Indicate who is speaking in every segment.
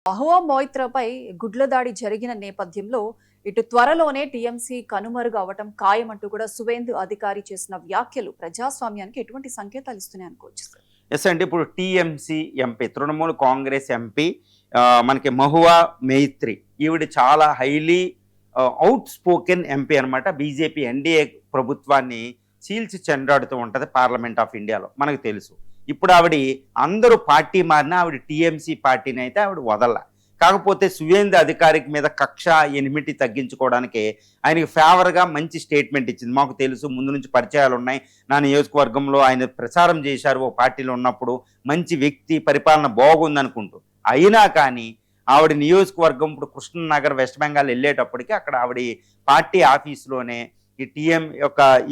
Speaker 1: మహువా మొయిత్రాపై గుడ్ల దాడి జరిగిన నేపథ్యంలో ఇటు త్వరలోనే టీఎంసీ కనుమరుగు అవటం ఖాయమంటూ కూడా సువేందు అధికారి చేసిన వ్యాఖ్యలు ప్రజాస్వామ్యానికి ఎటువంటి సంకేతాలు ఇస్తున్నాయి అనుకోవచ్చు సార్?
Speaker 2: ఎస్ అండి. ఇప్పుడు TMC MP, Trinamool Congress MP మనకి మహువా మొయిత్రీ, ఈవిడ చాలా హైలీ అవుట్ స్పోకెన్ ఎంపీ అనమాట. బీజేపీ ఎన్డీఏ ప్రభుత్వాన్ని చీల్చి చెండాడుతూ ఉంటుంది పార్లమెంట్ ఆఫ్ ఇండియాలో, మనకు తెలుసు. ఇప్పుడు ఆవిడ అందరూ పార్టీ మారినా ఆవిడ టీఎంసీ పార్టీని అయితే ఆవిడ వదల. కాకపోతే సువేందు అధికారికి మీద కక్ష ఎనిమిటి తగ్గించుకోవడానికి ఆయనకి ఫేవర్గా మంచి స్టేట్మెంట్ ఇచ్చింది. మాకు తెలుసు, ముందు నుంచి పరిచయాలు ఉన్నాయి, నా నియోజకవర్గంలో ఆయన ప్రచారం చేశారు ఓ పార్టీలో ఉన్నప్పుడు, మంచి వ్యక్తి, పరిపాలన బాగుందనుకుంటూ. అయినా కానీ ఆవిడ నియోజకవర్గం ఇప్పుడు కృష్ణనగర్ వెస్ట్ బెంగాల్ వెళ్ళేటప్పటికి అక్కడ ఆవిడ పార్టీ ఆఫీసులోనే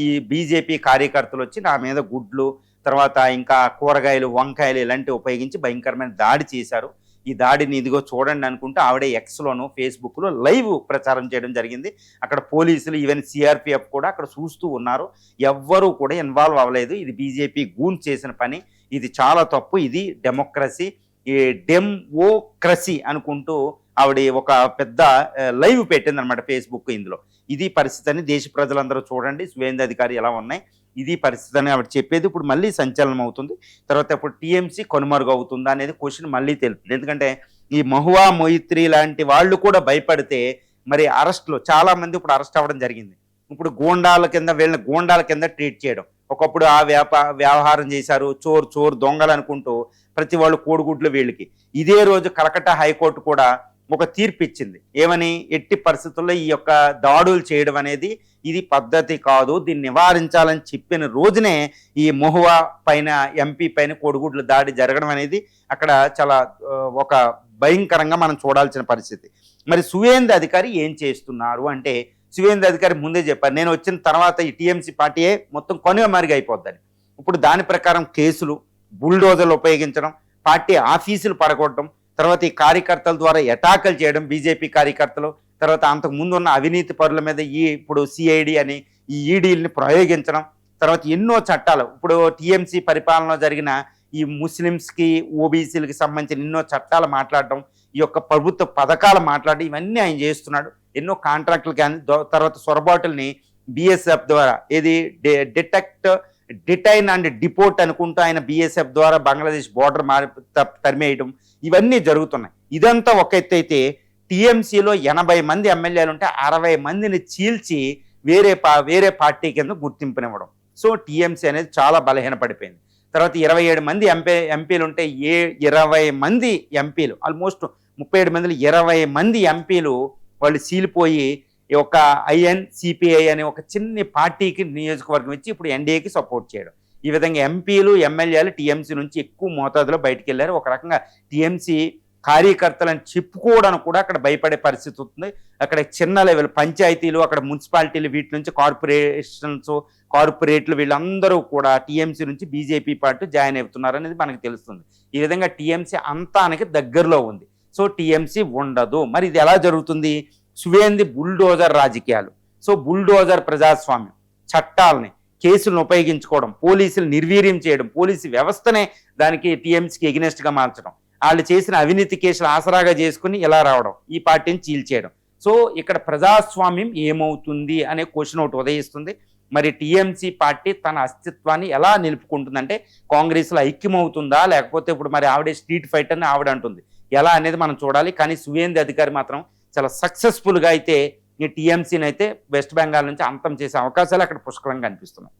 Speaker 2: ఈ బీజేపీ కార్యకర్తలు వచ్చి నా మీద గుడ్లు, తర్వాత ఇంకా కూరగాయలు, వంకాయలు ఇలాంటివి ఉపయోగించి భయంకరమైన దాడి చేశారు. ఈ దాడిని ఇదిగో చూడండి అనుకుంటూ ఆవిడే ఎక్స్లోను ఫేస్బుక్లో లైవ్ ప్రచారం చేయడం జరిగింది. అక్కడ పోలీసులు, ఈవెన్ సిఆర్పిఎఫ్ కూడా అక్కడ చూస్తూ ఉన్నారు. ఎవ్వరూ కూడా ఇన్వాల్వ్ అవ్వలేదు. ఇది బీజేపీ గూన్ చేసిన పని, ఇది చాలా తప్పు, ఇది డెమోక్రసీ, ఈ డెమోక్రసీ అనుకుంటూ ఆవిడ ఒక పెద్ద లైవ్ పెట్టిందనమాట ఫేస్బుక్. ఇందులో ఇది పరిస్థితి అని దేశ ప్రజలందరూ చూడండి, సువేందు అధికారి ఎలా ఉన్నాయి, ఇది పరిస్థితి అని ఆవిడ చెప్పేది. ఇప్పుడు మళ్ళీ సంచలనం అవుతుంది. తర్వాత ఇప్పుడు టీఎంసీ కనుమరుగు అవుతుందా అనేది క్వశ్చన్ మళ్ళీ తెలుస్తుంది. ఎందుకంటే ఈ మహువా మొయిత్రీ లాంటి వాళ్ళు కూడా భయపడితే మరి అరెస్టులు చాలామంది ఇప్పుడు అరెస్ట్ అవ్వడం జరిగింది. ఇప్పుడు వీళ్ళని గూండాల కింద ట్రీట్ చేయడం. ఒకప్పుడు ఆ వ్యవహారం చేశారు, చోర్ దొంగలు అనుకుంటూ ప్రతి వాళ్ళు కోడిగుడ్లు వీళ్ళకి. ఇదే రోజు కలకట్టా హైకోర్టు కూడా ఒక తీర్పు ఇచ్చింది. ఏమని? ఎట్టి పరిస్థితుల్లో ఈ యొక్క దాడులు చేయడం అనేది ఇది పద్ధతి కాదు, దీన్ని నివారించాలని చెప్పిన రోజునే ఈ మహువా పైన, ఎంపీ పైన కోడిగుడ్లు దాడి జరగడం అనేది అక్కడ చాలా ఒక భయంకరంగా మనం చూడాల్సిన పరిస్థితి. మరి సువేందు అధికారి ఏం చేస్తున్నారు అంటే, సువేందు అధికారి ముందే చెప్పారు, నేను వచ్చిన తర్వాత ఈ టీఎంసీ పార్టీయే మొత్తం కనుమరుగు అయిపోద్దని. ఇప్పుడు దాని ప్రకారం కేసులు, బుల్డోజర్లు ఉపయోగించడం, పార్టీ ఆఫీసులు పడగొట్టడం, తర్వాత ఈ కార్యకర్తల ద్వారా అటాకులు చేయడం, బీజేపీ కార్యకర్తలు, తర్వాత అంతకు ముందు ఉన్న అవినీతి పరుల మీద ఇప్పుడు సిఐడి అని ఈ ఈడీలని ప్రయోగించడం, తర్వాత ఎన్నో చట్టాలు, ఇప్పుడు టీఎంసీ పరిపాలనలో జరిగిన ఈ ముస్లిమ్స్కి, ఓబీసీలకి సంబంధించిన ఎన్నో చట్టాలు మాట్లాడడం, ఈ యొక్క ప్రభుత్వ పథకాలు మాట్లాడడం, ఇవన్నీ ఆయన చేస్తున్నాడు. ఎన్నో కాంట్రాక్టులు కానీ, తర్వాత సొరబాటుల్ని బిఎస్ఎఫ్ ద్వారా డిటైన్ అండ్ డిపోర్ట్ అనుకుంటూ ఆయన బిఎస్ఎఫ్ ద్వారా బంగ్లాదేశ్ బోర్డర్ తరిమేయడం, ఇవన్నీ జరుగుతున్నాయి. ఇదంతా ఒక ఎత్తు అయితే, టీఎంసీలో 80 మంది ఎమ్మెల్యేలు ఉంటే 60 మందిని చీల్చి వేరే పార్టీ కింద గుర్తింపునివ్వడం. సో టీఎంసీ అనేది చాలా బలహీనపడిపోయింది. తర్వాత 27 మంది ఎంపీలు ఉంటే 20 మంది ఎంపీలు, ఆల్మోస్ట్ 37 మందిలో 20 మంది ఎంపీలు వాళ్ళు చీలిపోయి ఒక సిపిఐ అనే ఒక చిన్న పార్టీకి నియోజకవర్గం ఇచ్చి ఇప్పుడు ఎన్డీఏకి సపోర్ట్ చేయడం. ఈ విధంగా ఎంపీలు, ఎమ్మెల్యేలు టీఎంసీ నుంచి ఎక్కువ మోతాదులో బయటికి వెళ్ళారు. ఒక రకంగా టీఎంసీ కార్యకర్తలను చెప్పుకోవడానికి కూడా అక్కడ భయపడే పరిస్థితి ఉంటుంది. అక్కడ చిన్న లెవెల్ పంచాయతీలు, అక్కడ మున్సిపాలిటీలు, వీటి నుంచి కార్పొరేట్లు వీళ్ళందరూ కూడా టీఎంసీ నుంచి బీజేపీ పార్టీ జాయిన్ అవుతున్నారు అనేది మనకు తెలుస్తుంది. ఈ విధంగా టీఎంసీ అంతానికి దగ్గరలో ఉంది. సో టీఎంసీ ఉండదు. మరి ఇది ఎలా జరుగుతుంది? సువేందు బుల్డోజర్ రాజకీయాలు, సో బుల్డోజర్ ప్రజాస్వామ్యం, చట్టాలని, కేసులను ఉపయోగించుకోవడం, పోలీసులు నిర్వీర్యం చేయడం, పోలీసు వ్యవస్థనే దానికి టీఎంసీకి ఎగనెస్ట్గా మార్చడం, వాళ్ళు చేసిన అవినీతి కేసులు ఆసరాగా చేసుకుని ఇలా రావడం, ఈ పార్టీని చీల్చేయడం. సో ఇక్కడ ప్రజాస్వామ్యం ఏమవుతుంది అనే క్వశ్చన్ ఒకటి ఉదయిస్తుంది. మరి టీఎంసీ పార్టీ తన అస్తిత్వాన్ని ఎలా నిలుపుకుంటుందంటే, కాంగ్రెస్లో ఐక్యమవుతుందా, లేకపోతే ఇప్పుడు మరి ఆవిడే స్ట్రీట్ ఫైట్ అని ఆవిడ అంటుంది, ఎలా అనేది మనం చూడాలి. కానీ సువేందు అధికారి మాత్రం చాలా సక్సెస్ఫుల్గా అయితే ఈ టీఎంసీని అయితే వెస్ట్ బెంగాల్ నుంచి అంతం చేసే అవకాశాలు అక్కడ పుష్కలంగా కనిపిస్తున్నాయి.